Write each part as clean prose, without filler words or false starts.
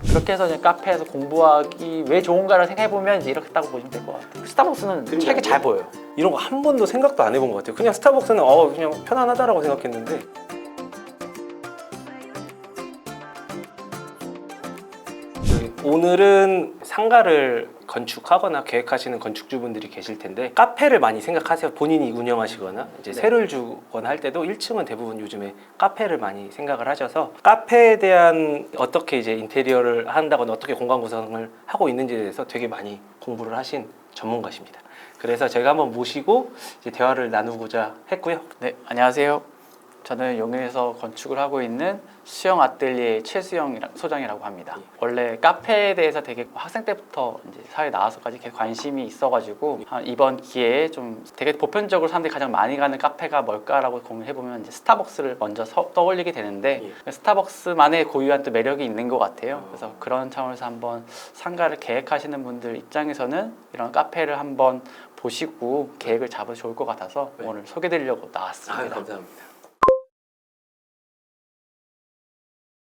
그렇게 해서 이제 카페에서 공부하기 왜 좋은가를 생각해보면 이제 이렇다고 보시면 될 것 같아요. 스타벅스는 책이 잘 보여요. 이런 거 한 번도 생각도 안 해본 것 같아요. 그냥 스타벅스는 그냥 편안하다라고 생각했는데 오늘은 상가를 건축하거나 계획하시는 건축주분들이 계실 텐데 카페를 많이 생각하세요? 본인이 운영하시거나 이제 세를 주거나 할 때도 1층은 대부분 요즘에 카페를 많이 생각을 하셔서 카페에 대한 어떻게 이제 인테리어를 한다거나 어떻게 공간 구성을 하고 있는지에 대해서 되게 많이 공부를 하신 전문가십니다. 그래서 제가 한번 모시고 이제 대화를 나누고자 했고요. 네, 안녕하세요. 저는 용인에서 건축을 하고 있는 수영 아뜰리에 최수영 소장이라고 합니다. 원래 카페에 대해서 되게 학생 때부터 이제 사회에 나와서까지 계속 관심이 있어가지고 이번 기회에 좀 되게 보편적으로 사람들이 가장 많이 가는 카페가 뭘까라고 고민해보면 이제 스타벅스를 먼저 떠올리게 되는데 스타벅스만의 고유한 또 매력이 있는 것 같아요. 그래서 그런 차원에서 한번 상가를 계획하시는 분들 입장에서는 이런 카페를 한번 보시고 계획을 잡으면 좋을 것 같아서 오늘 소개드리려고 나왔습니다. 감사합니다.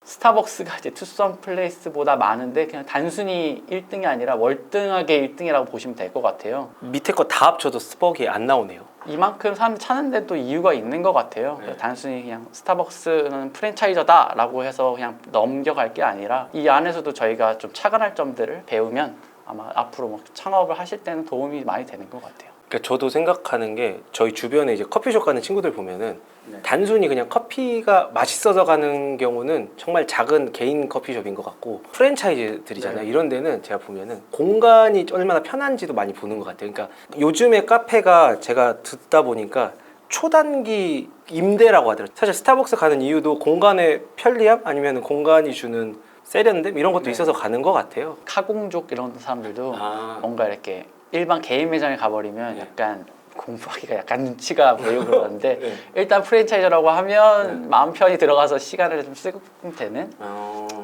스타벅스가 이제 투썸 플레이스보다 많은데 그냥 단순히 1등이 아니라 월등하게 1등이라고 보시면 될 것 같아요. 밑에 거 다 합쳐도 스벅이 안 나오네요. 이만큼 사람들 찾는데 또 이유가 있는 것 같아요. 단순히 그냥 스타벅스는 프랜차이저다 라고 해서 그냥 넘겨갈 게 아니라 이 안에서도 저희가 좀 착안할 점들을 배우면 아마 앞으로 뭐 창업을 하실 때는 도움이 많이 되는 것 같아요. 그러니까 저도 생각하는 게 저희 주변에 이제 커피숍 가는 친구들 보면은 단순히 그냥 커피가 맛있어서 가는 경우는 정말 작은 개인 커피숍인 것 같고 프랜차이즈들이잖아요. 이런 데는 제가 보면은 공간이 얼마나 편한지도 많이 보는 것 같아요. 그러니까 요즘에 카페가 제가 듣다 보니까 초단기 임대라고 하더라고요. 사실 스타벅스 가는 이유도 공간의 편리함 아니면 공간이 주는 세련됨 이런 것도 있어서 가는 것 같아요. 카공족 이런 사람들도 뭔가 이렇게 일반 개인 매장에 가버리면 약간 공부하기가 약간 눈치가 보이고 그러는데 일단 프랜차이저라고 하면 마음 편히 들어가서 시간을 좀 쓰고 되는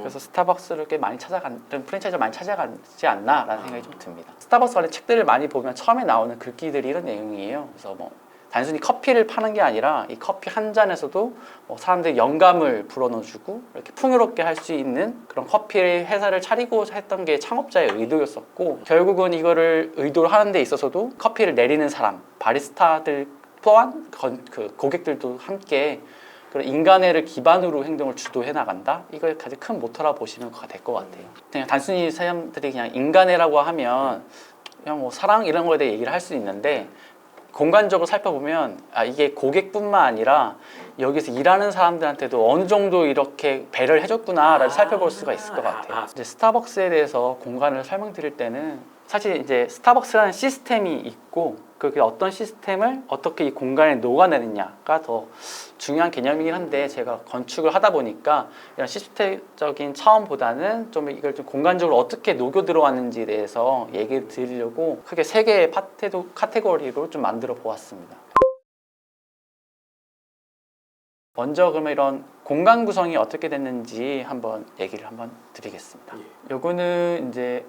그래서 스타벅스를 꽤 많이 프랜차이저 많이 찾아가지 않나라는 생각이 좀 듭니다. 스타벅스 관련 책들을 많이 보면 처음에 나오는 글귀들이 이런 내용이에요. 그래서 뭐 단순히 커피를 파는 게 아니라 이 커피 한 잔에서도 사람들이 영감을 불어넣어주고 이렇게 풍요롭게 할 수 있는 그런 커피 회사를 차리고 했던 게 창업자의 의도였었고 결국은 이거를 의도를 하는 데 있어서도 커피를 내리는 사람, 바리스타들 또한 그 고객들도 함께 그런 인간애를 기반으로 행동을 주도해 나간다? 이걸 가장 큰 모토라 보시면 될 것 같아요. 그냥 단순히 사람들이 그냥 인간애라고 하면 그냥 뭐 사랑 이런 거에 대해 얘기를 할 수 있는데 공간적으로 살펴보면 이게 고객뿐만 아니라 여기서 일하는 사람들한테도 어느 정도 이렇게 배려를 해줬구나를 살펴볼 수가 있을 것 같아요. 이제 스타벅스에 대해서 공간을 설명드릴 때는 사실 이제 스타벅스라는 시스템이 있고 그게 어떤 시스템을 어떻게 이 공간에 녹아내느냐가 더 중요한 개념이긴 한데 제가 건축을 하다 보니까 이런 시스템적인 차원보다는 좀 이걸 좀 공간적으로 어떻게 녹여 들어왔는지에 대해서 얘기를 드리려고 크게 세 개의 카테고리로 좀 만들어 보았습니다. 먼저 그러면 이런 공간 구성이 어떻게 됐는지 한번 얘기를 한번 드리겠습니다. 요거는 이제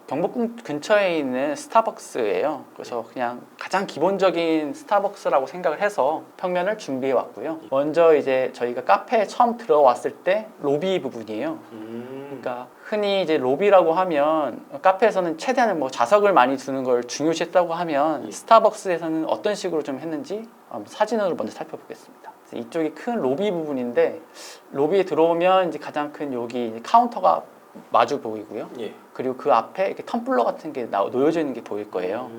경복궁 근처에 있는 스타벅스예요. 그래서 그냥 가장 기본적인 스타벅스라고 생각을 해서 평면을 준비해 왔고요. 먼저 이제 저희가 카페에 처음 들어왔을 때 로비 부분이에요. 그러니까 흔히 이제 로비라고 하면 카페에서는 최대한 뭐 좌석을 많이 두는 걸 중요시했다고 하면 스타벅스에서는 어떤 식으로 좀 했는지 사진으로 먼저 살펴보겠습니다. 이쪽이 큰 로비 부분인데 로비에 들어오면 이제 가장 큰 여기 이제 카운터가 마주 보이고요. 그리고 그 앞에 이렇게 텀블러 같은 게 놓여져 있는 게 보일 거예요.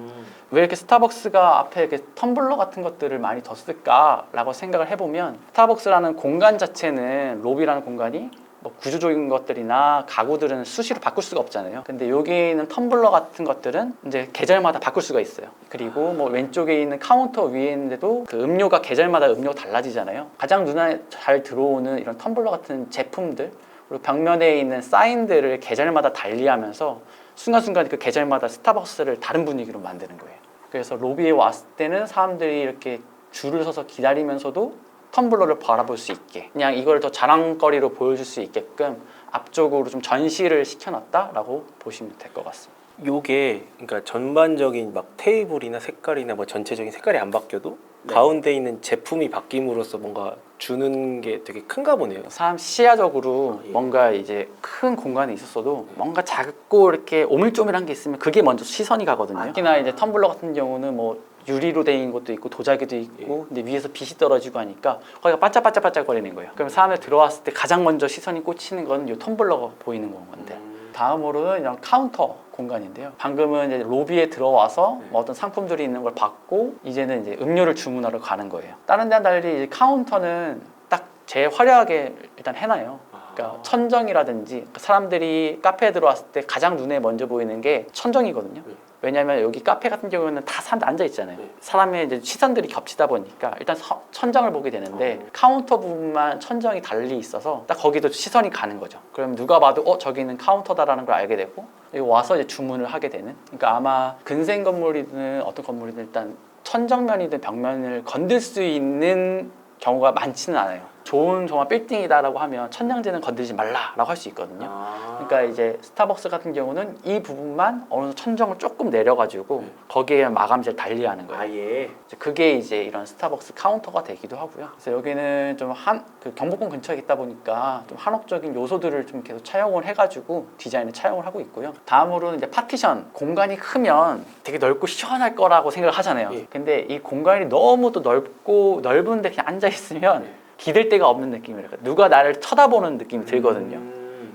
왜 이렇게 스타벅스가 앞에 이렇게 텀블러 같은 것들을 많이 뒀을까라고 생각을 해보면 스타벅스라는 공간 자체는 로비라는 공간이 뭐 구조적인 것들이나 가구들은 수시로 바꿀 수가 없잖아요. 근데 여기 있는 텀블러 같은 것들은 이제 계절마다 바꿀 수가 있어요. 그리고 뭐 왼쪽에 있는 카운터 위에 있는데도 그 음료가 계절마다 음료가 달라지잖아요. 가장 눈에 잘 들어오는 이런 텀블러 같은 제품들 그리고 벽면에 있는 사인들을 계절마다 달리하면서 순간순간 그 계절마다 스타벅스를 다른 분위기로 만드는 거예요. 그래서 로비에 왔을 때는 사람들이 이렇게 줄을 서서 기다리면서도 텀블러를 바라볼 수 있게 그냥 이걸 더 자랑거리로 보여줄 수 있게끔 앞쪽으로 좀 전시를 시켜놨다라고 보시면 될 것 같습니다. 요게 그러니까 전반적인 막 테이블이나 색깔이나 뭐 전체적인 색깔이 안 바뀌어도 가운데 있는 제품이 바뀜으로써 뭔가 주는 게 되게 큰가 보네요. 사람 시야적으로 예. 뭔가 이제 큰 공간에 있었어도 뭔가 작고 이렇게 오밀조밀한 게 있으면 그게 먼저 시선이 가거든요. 특히나 이제 텀블러 같은 경우는 뭐 유리로 된 것도 있고 도자기도 있고 근데 위에서 빛이 떨어지고 하니까 거기가 반짝반짝반짝 거리는 거예요. 그럼 사람들 들어왔을 때 가장 먼저 시선이 꽂히는 건 이 텀블러가 보이는 건데 다음으로는 이런 카운터 공간인데요. 방금은 이제 로비에 들어와서 뭐 어떤 상품들이 있는 걸 받고 이제는 이제 음료를 주문하러 가는 거예요. 다른 데와 달리 이제 카운터는 딱 제일 화려하게 일단 해놔요. 그러니까 천정이라든지 그러니까 사람들이 카페에 들어왔을 때 가장 눈에 먼저 보이는 게 천정이거든요. 왜냐하면 여기 카페 같은 경우는 다 사람들 앉아 있잖아요. 사람의 이제 시선들이 겹치다 보니까 일단 천장을 보게 되는데 카운터 부분만 천정이 달리 있어서 딱 거기도 시선이 가는 거죠. 그럼 누가 봐도 저기는 카운터다라는 걸 알게 되고 여기 와서 이제 주문을 하게 되는. 그러니까 아마 근생 건물이든 어떤 건물이든 일단 천정면이든 벽면을 건들 수 있는 경우가 많지는 않아요. 좋은 정말 빌딩이다라고 하면 천장재는 건드리지 말라라고 할 수 있거든요. 그러니까 이제 스타벅스 같은 경우는 이 부분만 어느 정도 천정을 조금 내려가지고 거기에 마감재를 달리하는 거예요. 아예. 그게 이제 이런 스타벅스 카운터가 되기도 하고요. 그래서 여기는 좀 그 경복궁 근처에 있다 보니까 좀 한옥적인 요소들을 좀 계속 차용을 해가지고 디자인을 차용을 하고 있고요. 다음으로는 이제 파티션. 공간이 크면 되게 넓고 시원할 거라고 생각을 하잖아요. 근데 이 공간이 너무 또 넓고 넓은데 그냥 앉아 있으면 기댈 데가 없는 느낌이랄까. 누가 나를 쳐다보는 느낌이 들거든요.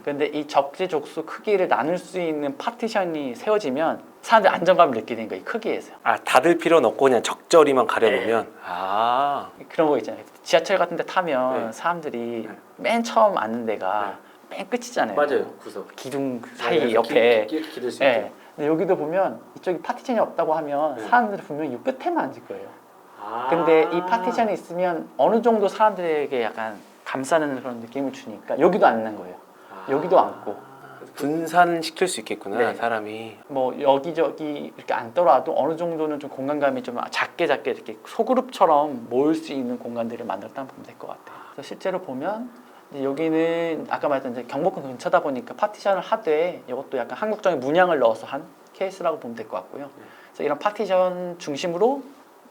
근데 이 적재적소 크기를 나눌 수 있는 파티션이 세워지면 사람들이 안정감을 느끼는 거예요. 이 크기에서. 아, 닫을 필요는 없고 그냥 적절히만 가려놓으면 그런 거 있잖아요. 지하철 같은 데 타면 사람들이 맨 처음 앉는 데가 맨 끝이잖아요. 구석. 기둥 사이 옆에. 기댈 수 근데 여기도 보면 이쪽이 파티션이 없다고 하면 사람들이 분명히 이 끝에만 앉을 거예요. 근데 이 파티션이 있으면 어느 정도 사람들에게 약간 감싸는 그런 느낌을 주니까 여기도 앉는 거예요. 여기도 앉고 분산시킬 수 있겠구나. 사람이. 뭐 여기저기 이렇게 앉더라도 어느 정도는 좀 공간감이 좀 작게 이렇게 소그룹처럼 모일 수 있는 공간들을 만들었다면 보면 될 것 같아요. 그래서 실제로 보면 이제 여기는 아까 말했던 이제 경복궁 근처다 보니까 파티션을 하되 이것도 약간 한국적인 문양을 넣어서 한 케이스라고 보면 될 것 같고요. 그래서 이런 파티션 중심으로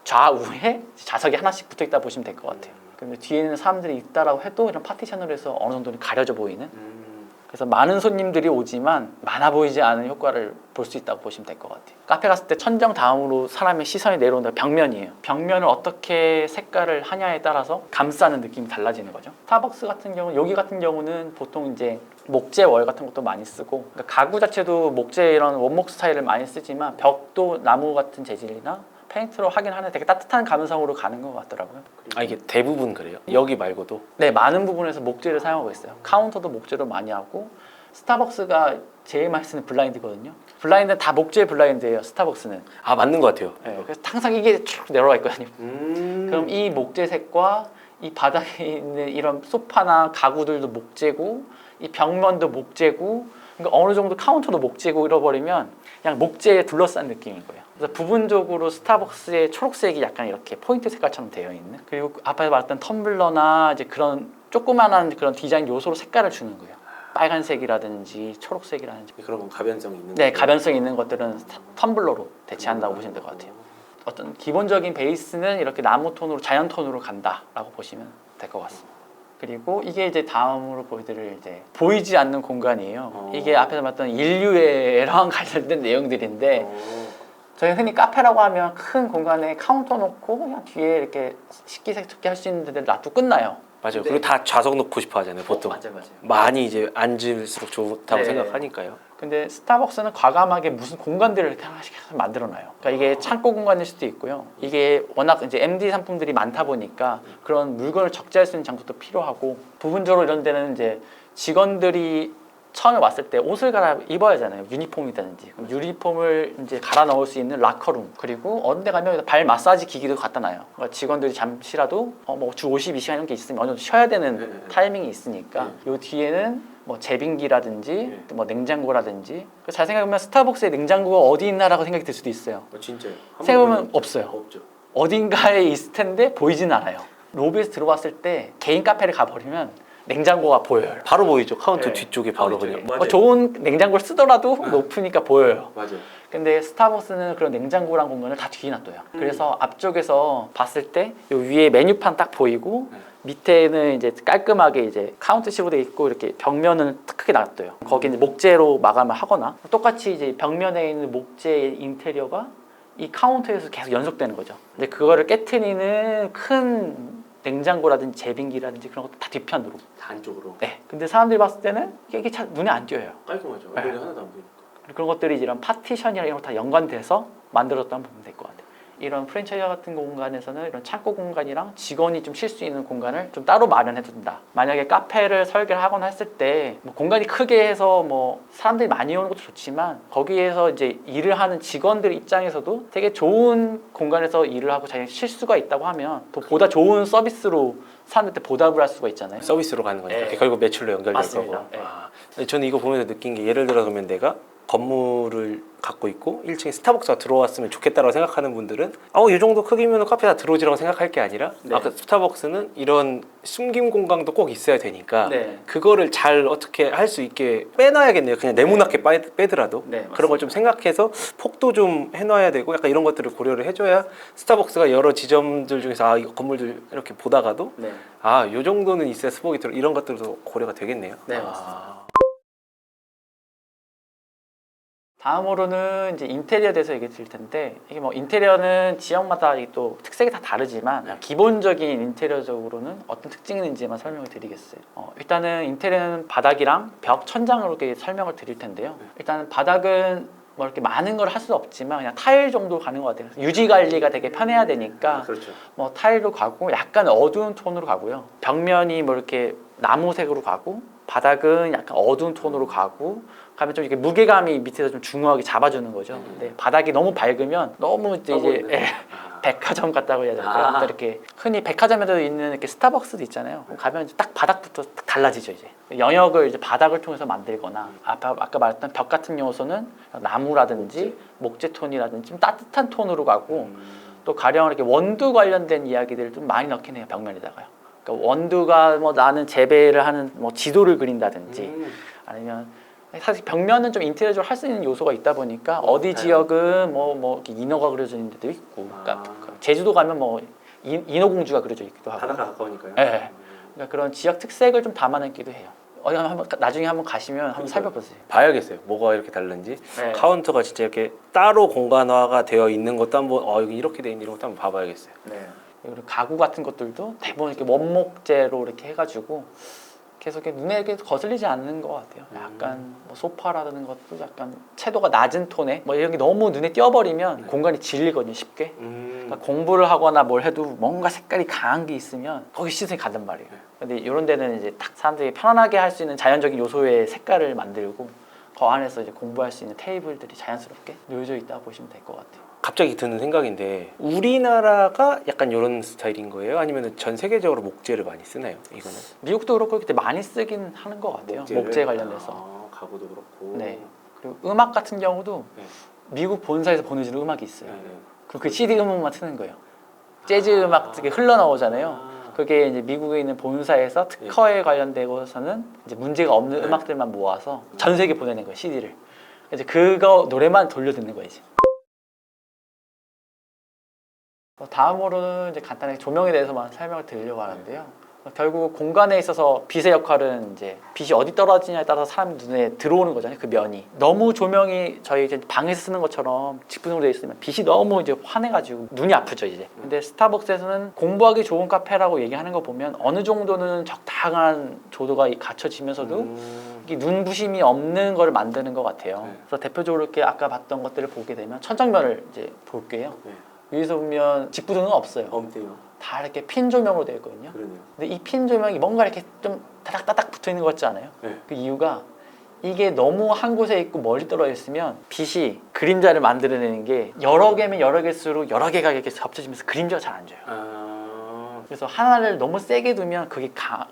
좌우에 자석이 하나씩 붙어 있다 보시면 될 것 같아요. 근데 뒤에는 사람들이 있다라고 해도 이런 파티션으로 해서 어느 정도는 가려져 보이는. 그래서 많은 손님들이 오지만 많아 보이지 않은 효과를 볼 수 있다고 보시면 될 것 같아요. 카페 갔을 때 천정 다음으로 사람의 시선이 내려온다 벽면이에요. 벽면을 어떻게 색깔을 하냐에 따라서 감싸는 느낌이 달라지는 거죠. 스타벅스 같은 경우, 여기 같은 경우는 보통 이제 목재 월 같은 것도 많이 쓰고 그러니까 가구 자체도 목재 이런 원목 스타일을 많이 쓰지만 벽도 나무 같은 재질이나 페인트로 하긴 하는데 되게 따뜻한 감성으로 가는 것 같더라고요. 이게 대부분 그래요? 여기 말고도? 네, 많은 부분에서 목재를 사용하고 있어요. 카운터도 목재로 많이 하고 스타벅스가 제일 많이 쓰는 블라인드거든요. 블라인드는 다 목재 블라인드예요. 스타벅스는. 아, 맞는 것 같아요. 네, 그래서 항상 이게 쭉 내려와 있거든요. 그럼 이 목재색과 이 바닥에 있는 이런 소파나 가구들도 목재고 이 벽면도 목재고 그러니까 어느 정도 카운터도 목재고 잃어버리면 그냥 목재에 둘러싼 느낌인 거예요. 그래서 부분적으로 스타벅스의 초록색이 약간 이렇게 포인트 색깔처럼 되어 있는 그리고 앞에 말했던 텀블러나 이제 그런 조그만한 그런 디자인 요소로 색깔을 주는 거예요. 빨간색이라든지 초록색이라든지 그런 건 가변성이 있는 네, 가변성 있는 것들은 텀블러로 대체한다고 보시면 될 것 같아요. 어떤 기본적인 베이스는 이렇게 나무 톤으로 자연 톤으로 간다라고 보시면 될 것 같습니다. 그리고 이게 이제 다음으로 보여드릴 이제 보이지 않는 공간이에요. 이게 앞에서 봤던 인류애랑 관련된 내용들인데 저희 흔히 카페라고 하면 큰 공간에 카운터 놓고 그냥 뒤에 이렇게 식기세척기 할 수 있는 데들 놔두고 끝나요. 맞아요. 그리고 다 좌석 놓고 싶어 하잖아요, 보통. 맞아요. 많이 이제 앉을수록 좋다고 네. 생각하니까요. 근데 스타벅스는 과감하게 무슨 공간들을 이렇게 하나씩 만들어 놔요. 그러니까 이게 창고 공간일 수도 있고요. 이게 워낙 이제 MD 상품들이 많다 보니까 그런 물건을 적재할 수 있는 장소도 필요하고 부분적으로 이런 데는 이제 직원들이 처음에 왔을 때 옷을 갈아입어야 하잖아요. 유니폼이든지. 그럼 유니폼을 이제 갈아 넣을 수 있는 라커룸. 그리고 어느 데 가면 발 마사지 기기도 갖다 놔요. 그러니까 직원들이 잠시라도 뭐 주 52시간 이런 게 있으면 어느 정도 쉬어야 되는 타이밍이 있으니까 요 뒤에는 뭐 제빙기라든지 뭐 냉장고라든지 잘 생각해보면 스타벅스의 냉장고가 어디 있나라고 생각이 들 수도 있어요. 진짜요? 생각해보면 없어요. 없죠. 어딘가에 있을 텐데 보이진 않아요. 로비에서 들어왔을 때 개인 카페를 가버리면 냉장고가 보여요. 바로 보이죠. 카운터 네. 뒤쪽에 바로 카운터 그냥. 뒤쪽에. 좋은 냉장고를 쓰더라도 높으니까 보여요. 맞아요. 근데 스타벅스는 그런 냉장고란 공간을 다 뒤에 놔둬요. 그래서 앞쪽에서 봤을 때 요 위에 메뉴판 딱 보이고 밑에는 이제 깔끔하게 이제 카운터식으로 돼 있고 이렇게 벽면은 크게 놔둬요. 거기 이제 목재로 마감을 하거나 똑같이 이제 벽면에 있는 목재 인테리어가 이 카운터에서 계속 연속되는 거죠. 근데 그거를 깨트리는 큰 냉장고라든지 제빙기라든지 그런 것도 다 뒤편으로. 다 안쪽으로. 네. 근데 사람들이 봤을 때는 이게 잘 눈에 안 띄어요. 깔끔하죠. 네. 하나도 안 보이니까. 그런 것들이 이런 파티션이랑 이런 거 다 연관돼서 만들었다고 보면 될 것 같아요. 이런 프랜차이즈 같은 공간에서는 이런 창고 공간이랑 직원이 좀 쉴 수 있는 공간을 좀 따로 마련해 둔다. 만약에 카페를 설계를 하거나 했을 때 뭐 공간이 크게 해서 뭐 사람들이 많이 오는 것도 좋지만 거기에서 이제 일을 하는 직원들 입장에서도 되게 좋은 공간에서 일을 하고 자기가 쉴 수가 있다고 하면 또 보다 좋은 서비스로 사람들한테 보답을 할 수가 있잖아요. 서비스로 가는 거니까 네. 결국 매출로 연결될 맞습니다. 거고. 네. 근데 저는 이거 보면서 느낀 게 예를 들어 그러면 내가 건물을 갖고 있고 1층에 스타벅스가 들어왔으면 좋겠다라고 생각하는 분들은 이 정도 크기면 카페 다 들어오지라고 생각할 게 아니라 네. 아까 스타벅스는 이런 숨김 공간도 꼭 있어야 되니까 네. 그거를 잘 어떻게 할 수 있게 빼놔야겠네요. 그냥 네모나게 빼더라도 네, 그런 걸 좀 생각해서 폭도 좀 해놔야 되고 약간 이런 것들을 고려를 해줘야 스타벅스가 여러 지점들 중에서 이거 건물들 이렇게 보다가도 네. 요 정도는 있어야 스벅이 들어 이런 것들도 고려가 되겠네요. 네, 맞습니다. 다음으로는 이제 인테리어에 대해서 얘기 드릴 텐데 이게 뭐 인테리어는 지역마다 또 특색이 다 다르지만 기본적인 인테리어적으로는 어떤 특징이 있는지만 설명을 드리겠어요. 일단은 인테리어는 바닥이랑 벽, 천장으로 이렇게 설명을 드릴 텐데요. 일단은 바닥은 뭐 이렇게 많은 걸 할 수 없지만 그냥 타일 정도 가는 것 같아요. 유지 관리가 되게 편해야 되니까 그렇죠. 뭐 타일로 가고 약간 어두운 톤으로 가고요. 벽면이 뭐 이렇게 나무색으로 가고 바닥은 약간 어두운 톤으로 가고 가면 좀 이렇게 무게감이 밑에서 좀 중후하게 잡아주는 거죠. 근데 바닥이 너무 밝으면 너무 이제 백화점 같다고 해야 될까요? 또 이렇게 흔히 백화점에도 있는 이렇게 스타벅스도 있잖아요. 가면 이제 딱 바닥부터 딱 달라지죠 이제. 영역을 이제 바닥을 통해서 만들거나 아까 말했던 벽 같은 요소는 나무라든지 목재 톤이라든지 좀 따뜻한 톤으로 가고 또 가령 이렇게 원두 관련된 이야기들을 좀 많이 넣긴 해요 벽면에다가요. 그러니까 원두가 뭐 나는 재배를 하는 뭐 지도를 그린다든지 아니면 사실 벽면은 좀 인테리어적으로 할 수 있는 요소가 있다 보니까 어디 지역은 뭐 이렇게 인어가 그려져 있는 데도 있고 그러니까 제주도 가면 뭐 인어공주가 그려져 있기도 하고 바닷가 가까우니까요. 네. 그러니까 그런 지역 특색을 좀 담아내기도 해요. 나중에 한번 가시면 한번 살펴보세요. 봐야겠어요. 뭐가 이렇게 다른지. 네. 카운터가 진짜 이렇게 따로 공간화가 되어 있는 것도 한번 여기 이렇게 돼 있는 이런 것도 한번 봐봐야겠어요. 네. 그리고 가구 같은 것들도 대부분 이렇게 원목재로 이렇게 해가지고 계속 이렇게 눈에 이렇게 거슬리지 않는 것 같아요. 약간 뭐 소파라는 것도 약간 채도가 낮은 톤에 뭐 이런 게 너무 눈에 띄어버리면 공간이 질리거든요, 쉽게. 그러니까 공부를 하거나 뭘 해도 뭔가 색깔이 강한 게 있으면 거기 시선이 가단 말이에요. 근데 이런 데는 이제 딱 사람들이 편안하게 할 수 있는 자연적인 요소의 색깔을 만들고 그 안에서 이제 공부할 수 있는 테이블들이 자연스럽게 놓여져 있다고 보시면 될 것 같아요. 갑자기 드는 생각인데 우리나라가 약간 이런 스타일인 거예요? 아니면 전 세계적으로 목재를 많이 쓰나요? 이거는? 미국도 그렇고 그때 많이 쓰긴 하는 것 같아요. 목재 관련돼서. 가구도 그렇고. 네. 그리고 음악 같은 경우도 네. 미국 본사에서 보내주는 음악이 있어요. 네. 그럼 그 CD 음악만 트는 거예요. 재즈 음악 되게 흘러나오잖아요. 그게 이제 미국에 있는 본사에서 특허에 관련되고서는 이제 문제가 없는 음악들만 모아서 전 세계 보내는 거예요, CD를. 이제 그거 노래만 돌려 듣는 거예요, 이제. 다음으로는 이제 간단하게 조명에 대해서만 설명을 드리려고 하는데요. 결국 공간에 있어서 빛의 역할은 이제 빛이 어디 떨어지냐에 따라서 사람 눈에 들어오는 거잖아요. 그 면이 너무 조명이 저희 이제 방에서 쓰는 것처럼 직분으로 되어 있으면 빛이 너무 이제 환해가지고 눈이 아프죠 이제. 근데 스타벅스에서는 공부하기 좋은 카페라고 얘기하는 거 보면 어느 정도는 적당한 조도가 갖춰지면서도 이게 눈부심이 없는 걸 만드는 것 같아요. 그래서 대표적으로 이렇게 아까 봤던 것들을 보게 되면 천정면을 이제 볼게요. 위에서 보면 직부등은 없어요. 없대요. 다 이렇게 핀 조명으로 되어 있거든요. 그러네요. 근데 이 핀 조명이 뭔가 이렇게 좀 다닥다닥 붙어 있는 것 같지 않아요? 네. 그 이유가 이게 너무 한 곳에 있고 멀리 떨어져 있으면 빛이 그림자를 만들어내는 게 여러 개면 여러 개수록 여러 개가 이렇게 합쳐지면서 그림자가 잘 안 져요. 그래서 하나를 너무 세게 두면 그게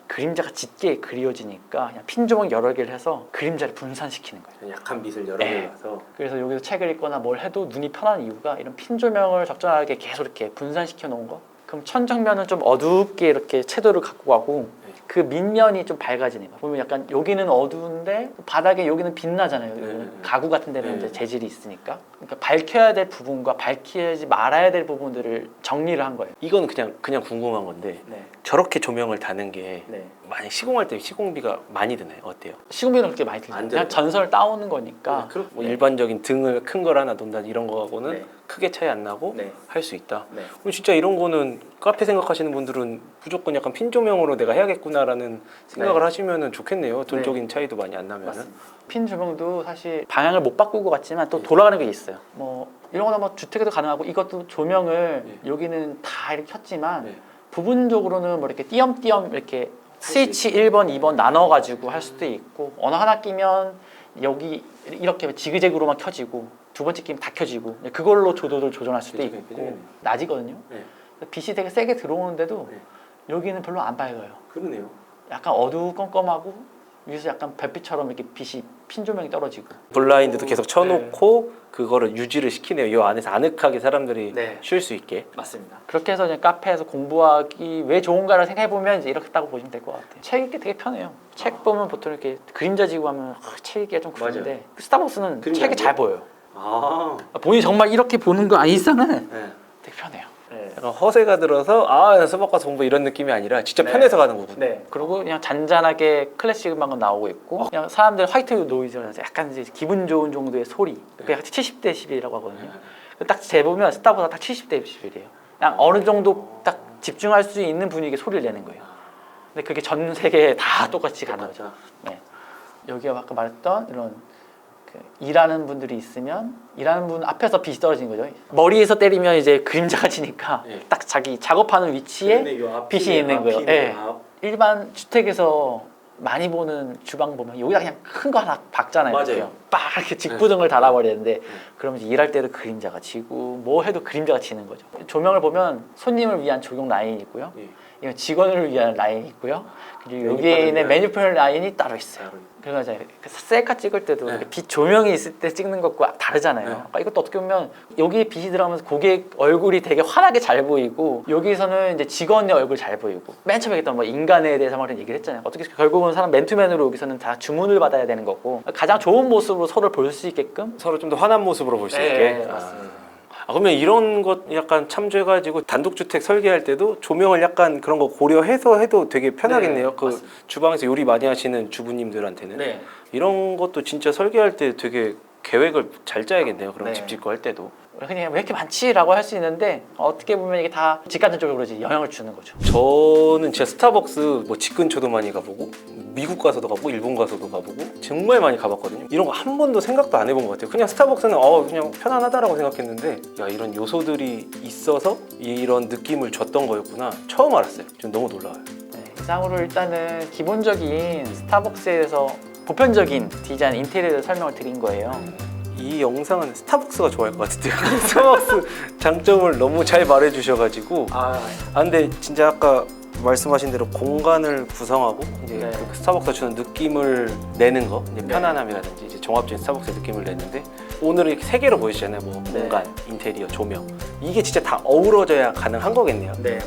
그림자가 짙게 그려지니까 그냥 핀 조명 여러 개를 해서 그림자를 분산시키는 거예요. 약한 빛을 여러 네. 개 봐서. 그래서 여기서 책을 읽거나 뭘 해도 눈이 편한 이유가 이런 핀 조명을 적절하게 계속 이렇게 분산시켜 놓은 거. 그럼 천정면은 좀 어둡게 이렇게 채도를 갖고 가고 그 밑면이 좀 밝아지네요. 보면 약간 여기는 어두운데 바닥에 여기는 빛나잖아요. 여기는 가구 같은 데는 이제 재질이 있으니까. 그러니까 밝혀야 될 부분과 밝히지 말아야 될 부분들을 정리를 한 거예요. 이건 그냥 궁금한 건데 네. 저렇게 조명을 다는 게 네. 만약 시공할 때 시공비가 많이 드나요? 어때요? 시공비는 그렇게 많이 들죠. 안 그냥 들어요. 전선을 따오는 거니까. 뭐 일반적인 등을 큰 걸 하나 돈다 이런 거하고는 네. 크게 차이 안 나고 네. 할 수 있다. 네. 그럼 진짜 이런 거는 카페 생각하시는 분들은 무조건 약간 핀 조명으로 내가 해야겠구나라는 생각을 네. 하시면은 좋겠네요. 돈적인 차이도 많이 안 나면은. 맞습니다. 핀 조명도 사실 방향을 못 바꿀 것 같지만 또 돌아가는 게 있어요. 뭐 이런 거는 뭐 주택에도 가능하고 이것도 조명을 여기는 다 이렇게 켰지만 부분적으로는 뭐 이렇게 띄엄띄엄 이렇게 스위치 1번, 2번 나눠가지고 할 수도 있고 어느 하나 끼면 여기 이렇게 지그재그로만 켜지고 두 번째 끼면 다 켜지고 그걸로 조도를 조정할 수도 그쵸, 있고 그쵸. 낮이거든요. 네. 빛이 되게 세게 들어오는데도 네. 여기는 별로 안 밝아요. 그러네요. 약간 어두컴컴하고 위에서 약간 별빛처럼 이렇게 빛이 핀 조명이 떨어지고 블라인드도 계속 쳐놓고 그거를 유지를 시키네요. 이 안에서 아늑하게 사람들이 네. 쉴 수 있게. 맞습니다. 그렇게 해서 이제 카페에서 공부하기 왜 좋은가를 생각해 보면 이제 이렇게 따고 보시면 될 것 같아요. 책 읽기 되게 편해요. 책 보면 보통 이렇게 그림자 지고 하면 책 읽기가 좀 그런데 스타벅스는 그림자 책이 안 잘 보여요. 아. 본인이 정말 이렇게 보는 거 이상은 네. 되게 편해요. 약간 허세가 들어서 아 수박 가서 공부 이런 느낌이 아니라 진짜 네. 편해서 가는 거군요. 네. 그리고 그냥 잔잔하게 클래식 음악은 나오고 있고 그냥 사람들 화이트 노이즈라서 약간 이제 기분 좋은 정도의 소리. 그게 70dB이라고 하거든요. 딱 재보면 스타벅스가 딱 70dB이에요. 그냥 어느 정도 딱 집중할 수 있는 분위기의 소리를 내는 거예요. 근데 그게 전 세계에 다 똑같이 가는 거죠. 네. 여기가 아까 말했던 이런 일하는 분들이 있으면 일하는 분 앞에서 빛이 떨어지는 거죠. 머리에서 때리면 이제 그림자가 지니까 네. 딱 자기 작업하는 위치에 빛이 있는 거예요. 네. 일반 주택에서 많이 보는 주방 보면 여기다 그냥 큰 거 하나 박잖아요. 맞아요. 이렇게 빡 이렇게 직구등을 달아버리는데 그러면 이제 일할 때도 그림자가 지고 뭐 해도 그림자가 지는 거죠. 조명을 보면 손님을 위한 조경 라인이 있고요. 이건 직원을 위한 라인이 있고요. 그리고 여기에 있는 메뉴판 라인이 따로 있어요. 그래서 이제 셀카 찍을 때도 이렇게 빛 조명이 있을 때 찍는 것과 다르잖아요. 그러니까 이것도 어떻게 보면 여기에 빛이 들어가면서 고객 얼굴이 되게 환하게 잘 보이고 여기서는 이제 직원의 얼굴 잘 보이고 맨 처음에 했던 뭐 인간에 대해서 막 얘기를 했잖아요. 어떻게 결국은 사람 맨투맨으로 여기서는 다 주문을 받아야 되는 거고 가장 좋은 모습으로 서로를 볼 수 있게끔 서로 좀 더 환한 모습으로 볼 수 있게. 맞습니다. 그러면 이런 것 약간 참조해가지고 단독주택 설계할 때도 조명을 약간 그런 거 고려해서 해도 되게 편하겠네요. 네, 그 맞습니다. 주방에서 요리 많이 하시는 주부님들한테는 네. 이런 것도 진짜 설계할 때 되게 계획을 잘 짜야겠네요. 그럼 네. 집 짓고 할 때도. 그냥 왜 이렇게 많지라고 할 수 있는데 어떻게 보면 이게 다 직간접적으로 이제 영향을 주는 거죠. 저는 진짜 스타벅스 뭐 집 근처도 많이 가보고 미국 가서도 가보고 일본 가서도 가보고 정말 많이 가봤거든요. 이런 거 한 번도 생각도 안 해본 것 같아요. 그냥 스타벅스는 그냥 편안하다라고 생각했는데 야 이런 요소들이 있어서 이런 느낌을 줬던 거였구나 처음 알았어요. 좀 너무 놀라워요. 네, 이상으로 일단은 기본적인 스타벅스에서 보편적인 디자인 인테리어를 설명을 드린 거예요. 이 영상은 스타벅스가 좋아할 것 같은데요. 스타벅스 장점을 너무 잘 말해주셔가지고 근데 진짜 아까 말씀하신 대로 공간을 구성하고 이제 네. 그 스타벅스가 주는 느낌을 내는 거 이제 편안함이라든지 이제 종합적인 스타벅스의 느낌을 내는데 오늘은 이렇게 세 개로 보여주잖아요. 뭐 네. 공간, 인테리어, 조명 이게 진짜 다 어우러져야 가능한 거겠네요. 네.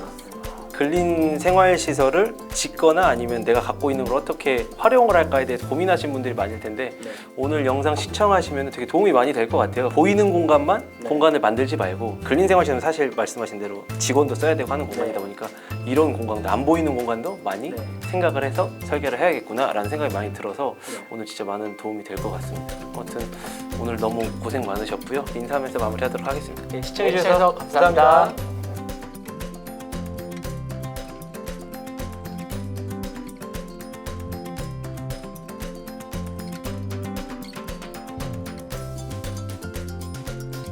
근린 생활 시설을 짓거나 아니면 내가 갖고 있는 걸 어떻게 활용을 할까에 대해서 고민하신 분들이 많을 텐데 네. 오늘 영상 시청하시면 되게 도움이 많이 될 것 같아요. 보이는 공간만 네. 공간을 만들지 말고 근린 생활 시설은 사실 말씀하신 대로 직원도 써야 되고 하는 공간이다 네. 보니까 이런 공간도 안 보이는 공간도 많이 네. 생각을 해서 설계를 해야겠구나라는 생각이 많이 들어서 네. 오늘 진짜 많은 도움이 될 것 같습니다. 아무튼 오늘 너무 고생 많으셨고요. 인사하면서 마무리하도록 하겠습니다. 시청해주셔서 감사합니다.